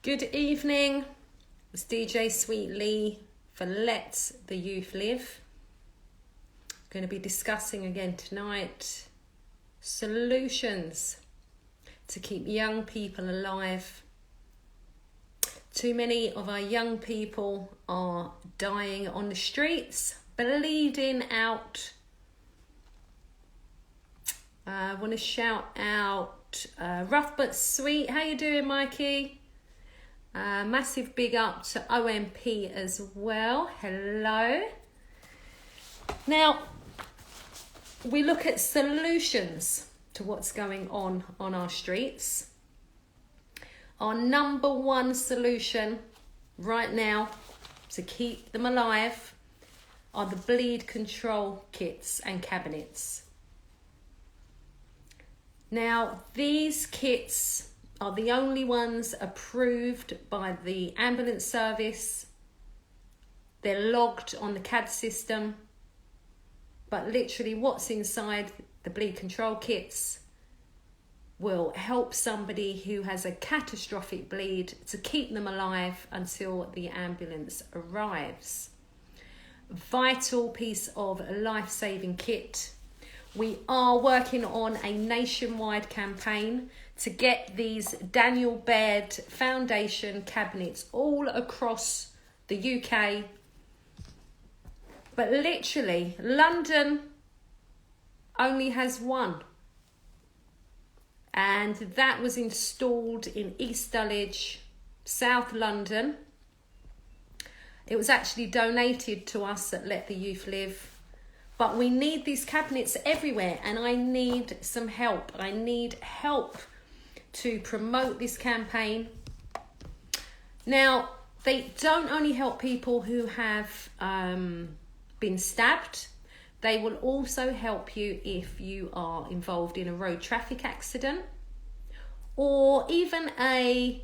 Good evening, it's DJ Sweet Lee for Let the Youth Live. Going to be discussing again tonight solutions to keep young people alive. Too many of our young people are dying on the streets, bleeding out. I want to shout out Rough But Sweet. How you doing, Mikey? Massive big up to OMP as well. Hello. Now, we look at solutions to what's going on our streets. Our number one solution right now to keep them alive are the bleed control kits and cabinets. Now, these kits are the only ones approved by the ambulance service. They're logged on the CAD system. But literally what's inside the bleed control kits will help somebody who has a catastrophic bleed to keep them alive until the ambulance arrives. Vital piece of life-saving kit. We are working on a nationwide campaign to get these Daniel Baird Foundation cabinets all across the UK. But literally, London only has one. And that was installed in East Dulwich, South London. It was actually donated to us at Let the Youth Live. But we need these cabinets everywhere, and I need some help. I need help to promote this campaign. Now, they don't only help people who have been stabbed. They will also help you if you are involved in a road traffic accident or even an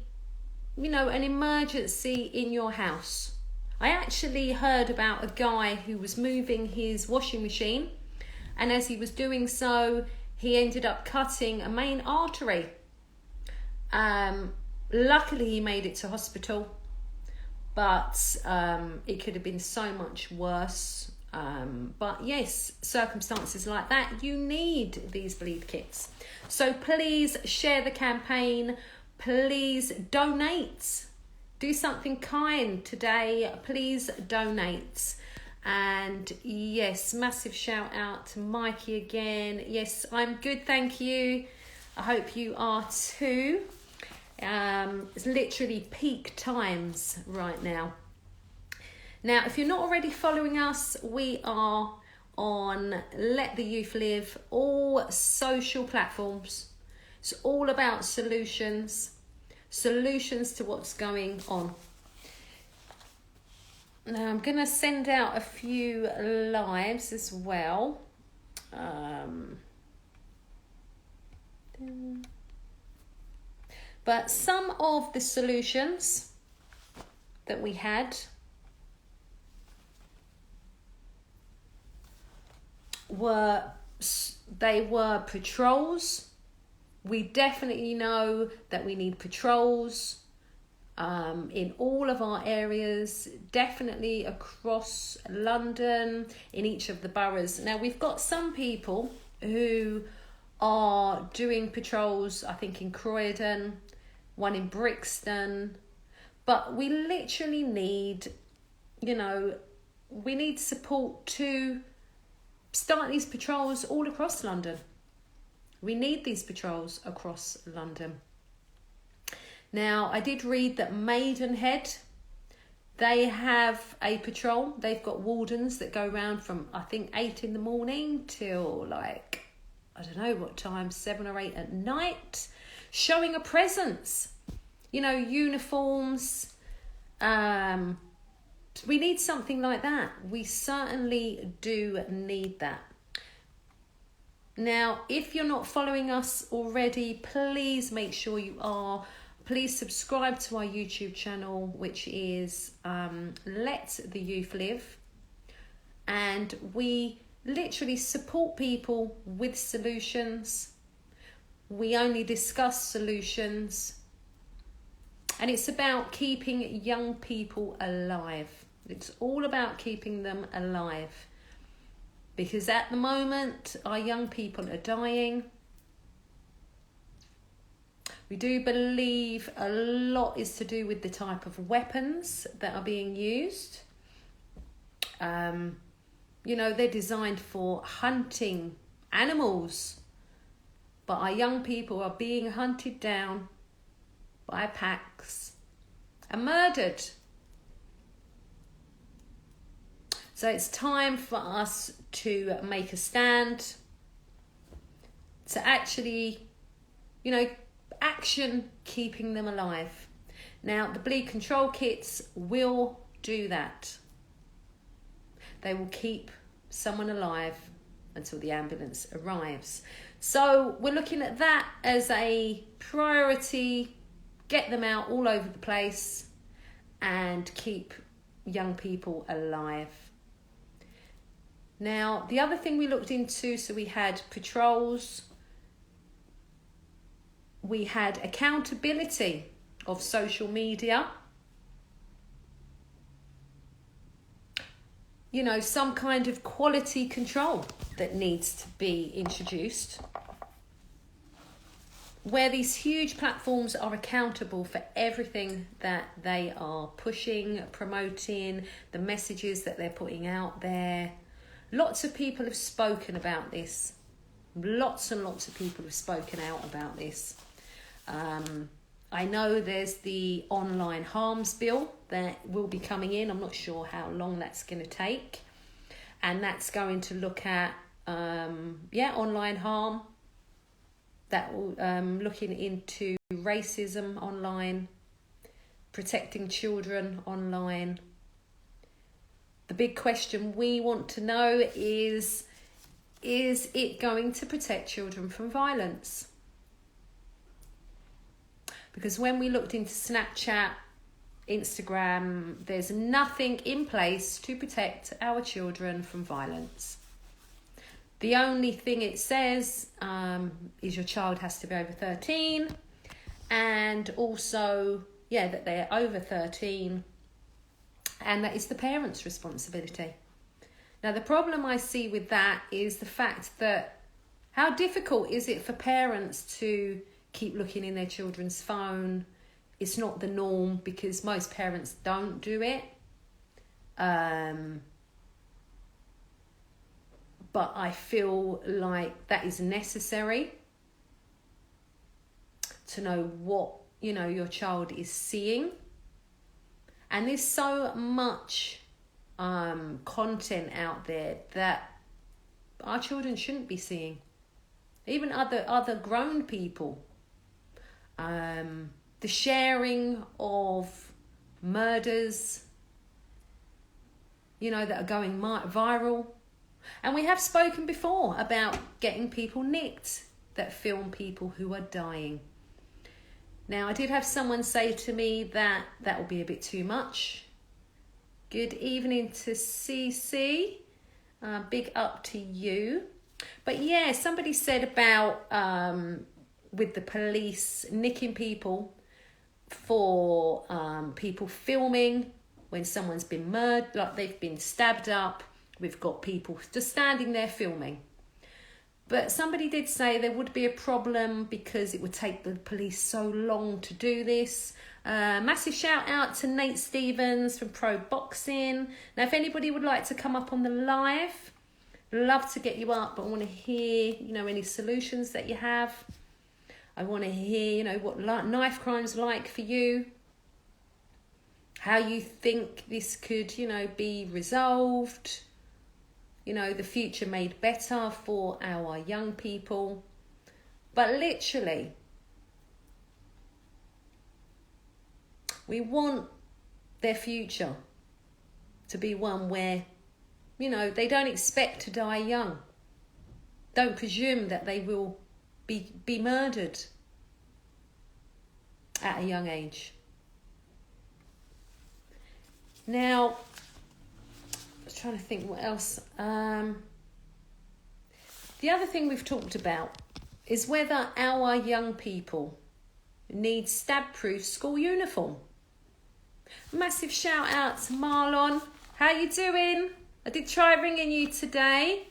emergency in your house. I actually heard about a guy who was moving his washing machine, and as he was doing so, he ended up cutting a main artery. Luckily, he made it to hospital, but it could have been so much worse. But yes, circumstances like that, you need these bleed kits. So please share the campaign. Please donate. Do something kind today. Please donate. And yes, massive shout out to Mikey again. Yes, I'm good, thank you. I hope you are too. It's literally peak times right now. Now, if you're not already following us, we are on Let the Youth Live, all social platforms. It's all about solutions to what's going on. Now, I'm going to send out a few lives as well. But some of the solutions that we had were patrols. We definitely know that we need patrols in all of our areas, definitely across London, in each of the boroughs. Now, we've got some people who are doing patrols, I think in Croydon, one in Brixton, but we literally need, we need support to start these patrols all across London. We need these patrols across London. Now, I did read that Maidenhead, they have a patrol. They've got wardens that go around from, I think, 8 in the morning till I don't know what time, 7 or 8 at night, showing a presence. Uniforms. We need something like that. We certainly do need that. Now, if you're not following us already, please make sure you are. Please subscribe to our YouTube channel, which is Let the Youth Live. And we literally support people with solutions. We only discuss solutions. And it's about keeping young people alive. It's all about keeping them alive. Because at the moment, our young people are dying. We do believe a lot is to do with the type of weapons that are being used. They're designed for hunting animals. But our young people are being hunted down by packs and murdered. So it's time for us to make a stand, to actually, action keeping them alive. Now, the bleed control kits will do that. They will keep someone alive until the ambulance arrives. So we're looking at that as a priority. Get them out all over the place and keep young people alive. Now, the other thing we looked into, so we had patrols, we had accountability of social media, some kind of quality control that needs to be introduced, where these huge platforms are accountable for everything that they are pushing, promoting, the messages that they're putting out there. Lots of people have spoken about this. Lots and lots of people have spoken out about this. I know there's the online harms bill that will be coming in. I'm not sure how long that's going to take. And that's going to look at, online harm. That will looking into racism online, protecting children online. The big question we want to know is it going to protect children from violence? Because when we looked into Snapchat, Instagram, there's nothing in place to protect our children from violence. The only thing it says is your child has to be over 13, and also, that they're over 13, and that is the parents' responsibility. Now, the problem I see with that is the fact that how difficult is it for parents to keep looking in their children's phone? It's not the norm because most parents don't do it. But I feel like that is necessary to know what, your child is seeing. And there's so much content out there that our children shouldn't be seeing. Even other grown people. The sharing of murders, that are going viral. And we have spoken before about getting people nicked that film people who are dying. Now, I did have someone say to me that will be a bit too much. Good evening to CC. Big up to you. But yeah, somebody said about with the police nicking people for people filming when someone's been murdered, like they've been stabbed up. We've got people just standing there filming. But somebody did say there would be a problem because it would take the police so long to do this. Massive shout out to Nate Stevens from Pro Boxing. Now, if anybody would like to come up on the live, love to get you up, but I want to hear, any solutions that you have. I want to hear, what knife crime's like for you. How you think this could, be resolved. The future made better for our young people. But literally, we want their future to be one where, they don't expect to die young. Don't presume that they will be murdered at a young age. Now, trying to think what else. The other thing we've talked about is whether our young people needs stab-proof school uniform. Massive shout out to Marlon. How you doing? I did try ringing you today.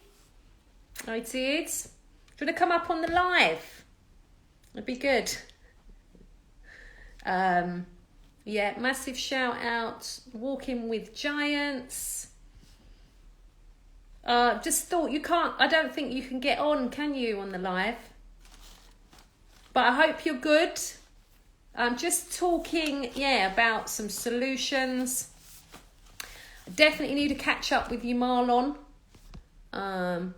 I did. Do you want to come up on the live? That'd be good. Yeah, massive shout out. Walking with Giants. Just thought I don't think you can get on, can you, on the live? But I hope you're good. I'm just talking, about some solutions. I definitely need to catch up with you, Marlon. I've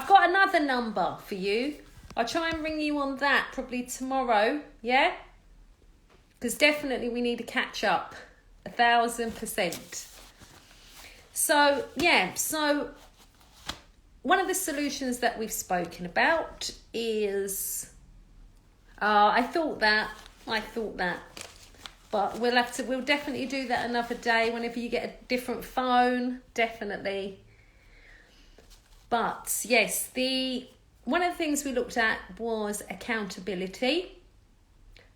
got another number for you. I'll try and ring you on that probably tomorrow, yeah? Because definitely we need to catch up, 1,000%. So one of the solutions that we've spoken about is, I thought that, but we'll definitely do that another day whenever you get a different phone, definitely. But yes, one of the things we looked at was accountability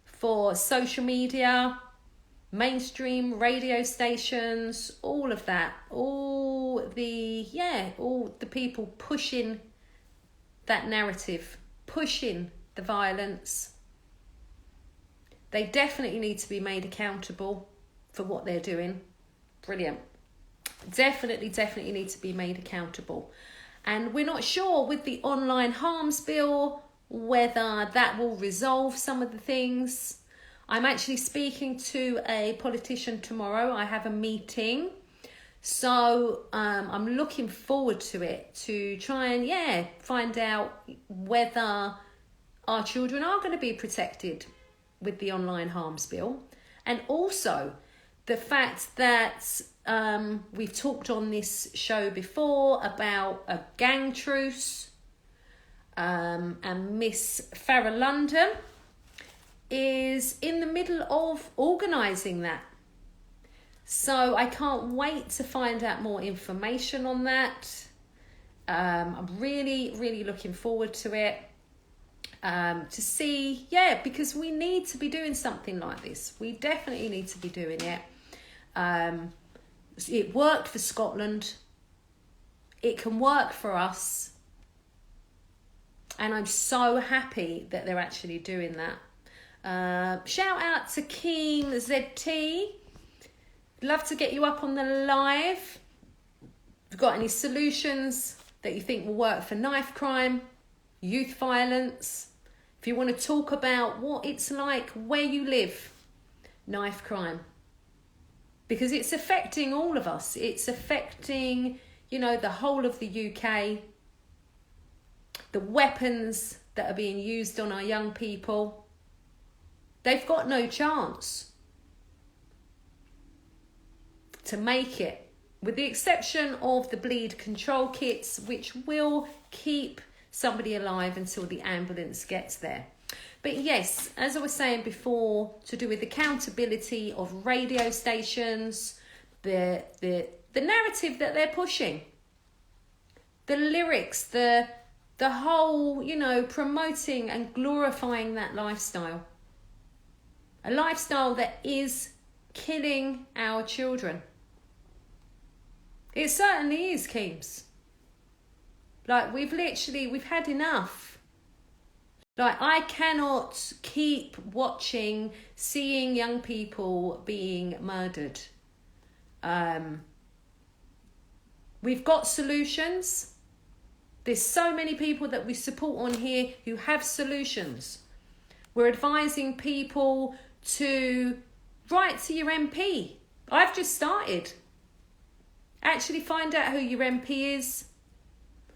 for social media, mainstream radio stations, all of that, all the people pushing that narrative, pushing the violence. They definitely need to be made accountable for what they're doing. Brilliant. Definitely need to be made accountable. And we're not sure with the online harms bill whether that will resolve some of the things. I'm actually speaking to a politician tomorrow. I have a meeting. So I'm looking forward to it to try and, find out whether our children are going to be protected with the online harms bill. And also the fact that we've talked on this show before about a gang truce, and Miss Farah London is in the middle of organising that. So I can't wait to find out more information on that. I'm really looking forward to it. To see, because we need to be doing something like this. We definitely need to be doing it. It worked for Scotland. It can work for us. And I'm so happy that they're actually doing that. Shout out to Keen ZT. Love to get you up on the live. If you've got any solutions that you think will work for knife crime, youth violence, if you want to talk about what it's like where you live, knife crime. Because it's affecting all of us. It's affecting, the whole of the UK. The weapons that are being used on our young people, they've got no chance to make it, with the exception of the bleed control kits, which will keep somebody alive until the ambulance gets there. But yes, as I was saying before, to do with accountability of radio stations, the narrative that they're pushing, the lyrics, the whole, promoting and glorifying that lifestyle. A lifestyle that is killing our children. It certainly is, Keems. Like, we've had enough. Like, I cannot keep seeing young people being murdered. We've got solutions. There's so many people that we support on here who have solutions. We're advising people to write to your MP. I've just started. Actually find out who your MP is.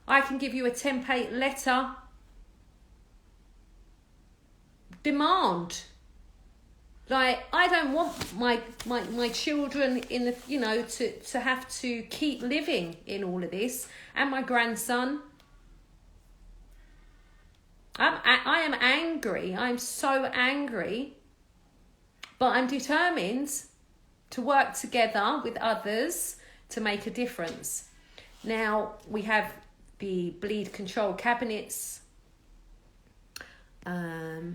I can give you a template letter. Demand. Like, I don't want my children in the to have to keep living in all of this, and my grandson. I am angry. I'm so angry, but I'm determined to work together with others to make a difference. Now we have the bleed control cabinets. I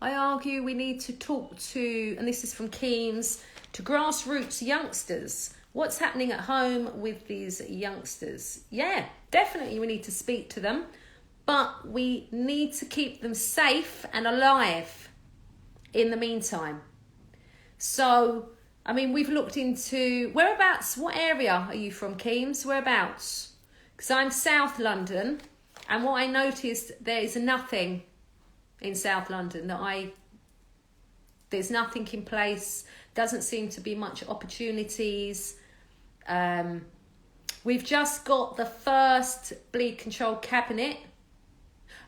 argue we need to talk to, and this is from Keynes, to grassroots youngsters. What's happening at home with these youngsters? Yeah, definitely we need to speak to them, but we need to keep them safe and alive in the meantime. So, I mean, we've looked into, whereabouts, what area are you from, Keynes? Whereabouts? Because I'm South London, and what I noticed, there is nothing in South London there's nothing in place, doesn't seem to be much opportunities. We've just got the first bleed control cabinet.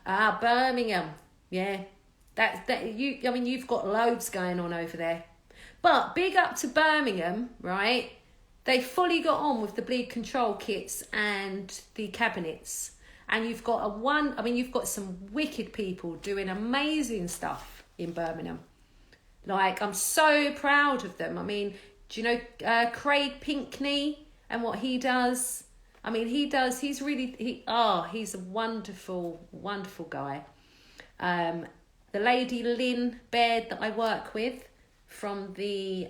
Birmingham, yeah, you've got loads going on over there. But big up to Birmingham, right? They fully got on with the bleed control kits and the cabinets. And you've got some wicked people doing amazing stuff in Birmingham. Like, I'm so proud of them. I mean, do you know Craig Pinkney and what he does? I mean, he's a wonderful, wonderful guy. The lady Lynn Baird that I work with from the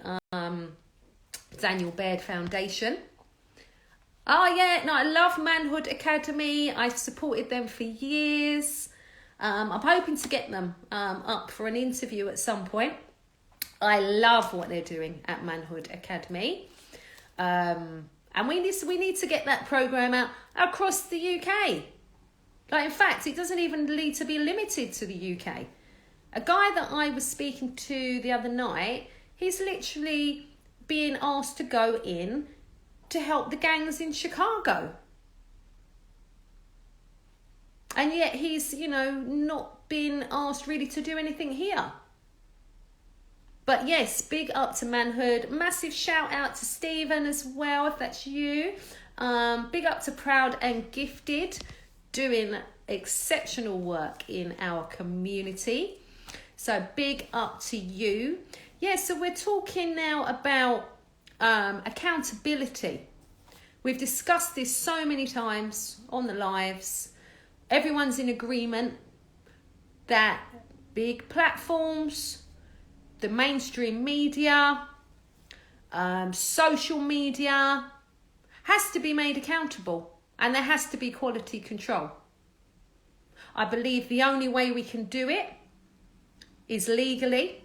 Daniel Baird Foundation. Oh yeah, no, I love Manhood Academy. I've supported them for years. I'm hoping to get them up for an interview at some point. I love what they're doing at Manhood Academy. And we need to get that program out across the UK. Like, in fact, it doesn't even need to be limited to the UK. A guy that I was speaking to the other night, he's literally being asked to go in to help the gangs in Chicago. And yet he's, not been asked really to do anything here. But yes, big up to Manhood. Massive shout out to Stephen as well, if that's you. Big up to Proud and Gifted, doing exceptional work in our community. So big up to you. Yeah, so we're talking now about accountability. We've discussed this so many times on the lives. Everyone's in agreement that big platforms, the mainstream media, social media has to be made accountable, and there has to be quality control. I believe the only way we can do it is legally,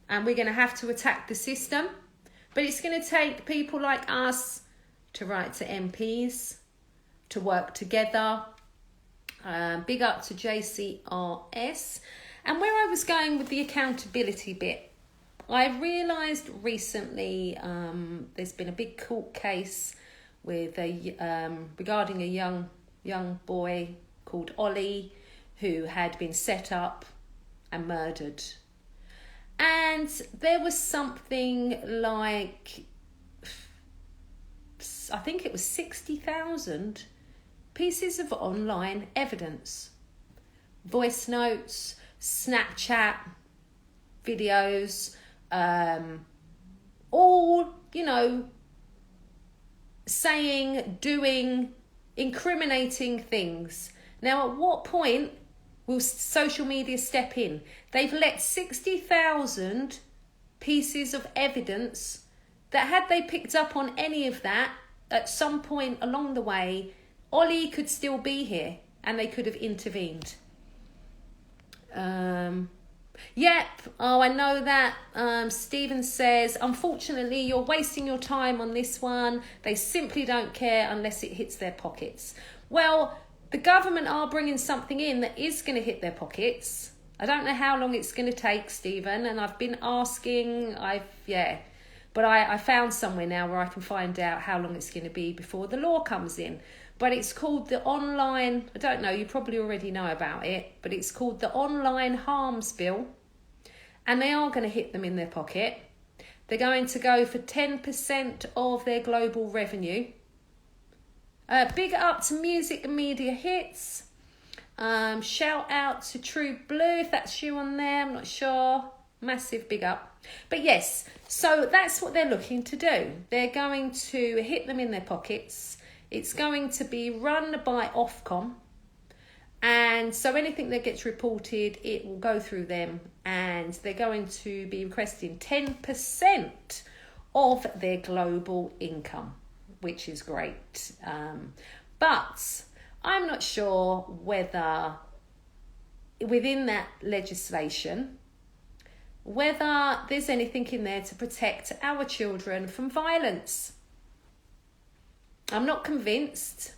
and we're going to have to attack the system. But it's going to take people like us to write to MPs, to work together. Big up to JCRS. And where I was going with the accountability bit, I realised recently there's been a big court case with regarding a young boy called Ollie who had been set up and murdered. And there was something like, I think it was 60,000 pieces of online evidence. Voice notes, Snapchat videos, all, saying, doing, incriminating things. Now, at what point will social media step in? They've let 60,000 pieces of evidence that, had they picked up on any of that at some point along the way, Ollie could still be here and they could have intervened. Yep. Oh, I know that. Stephen says, unfortunately, you're wasting your time on this one. They simply don't care unless it hits their pockets. Well, the government are bringing something in that is going to hit their pockets. I don't know how long it's going to take, Stephen, and I've been asking. But I found somewhere now where I can find out how long it's going to be before the law comes in. But it's called the online, I don't know, you probably already know about it, but it's called the Online Harms Bill. And they are going to hit them in their pocket. They're going to go for 10% of their global revenue. Big up to Music and Media Hits. Shout out to True Blue, if that's you on there, I'm not sure. Massive big up. But yes, so that's what they're looking to do. They're going to hit them in their pockets. It's going to be run by Ofcom. And so anything that gets reported, it will go through them, and they're going to be requesting 10% of their global income, which is great. But I'm not sure whether within that legislation, whether there's anything in there to protect our children from violence. I'm not convinced.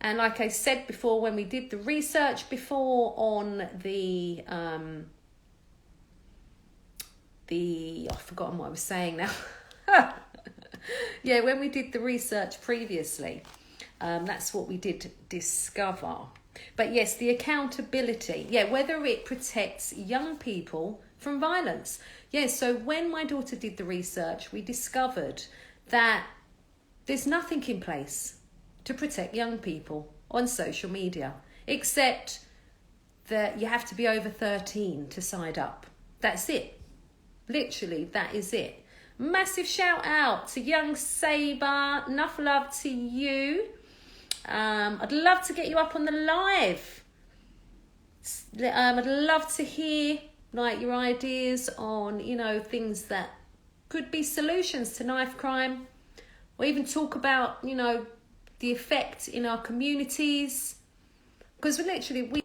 And like I said before, when we did the research before on the I've forgotten what I was saying now. Yeah, when we did the research previously, that's what we did discover. But yes, the accountability, whether it protects young people from violence. So when my daughter did the research, we discovered that there's nothing in place to protect young people on social media, except that you have to be over 13 to sign up. That's it. Literally, that is it. Massive shout out to young Saber. Enough love to you. I'd love to get you up on the live. I'd love to hear like your ideas on, things that could be solutions to knife crime, or even talk about, the effect in our communities, because we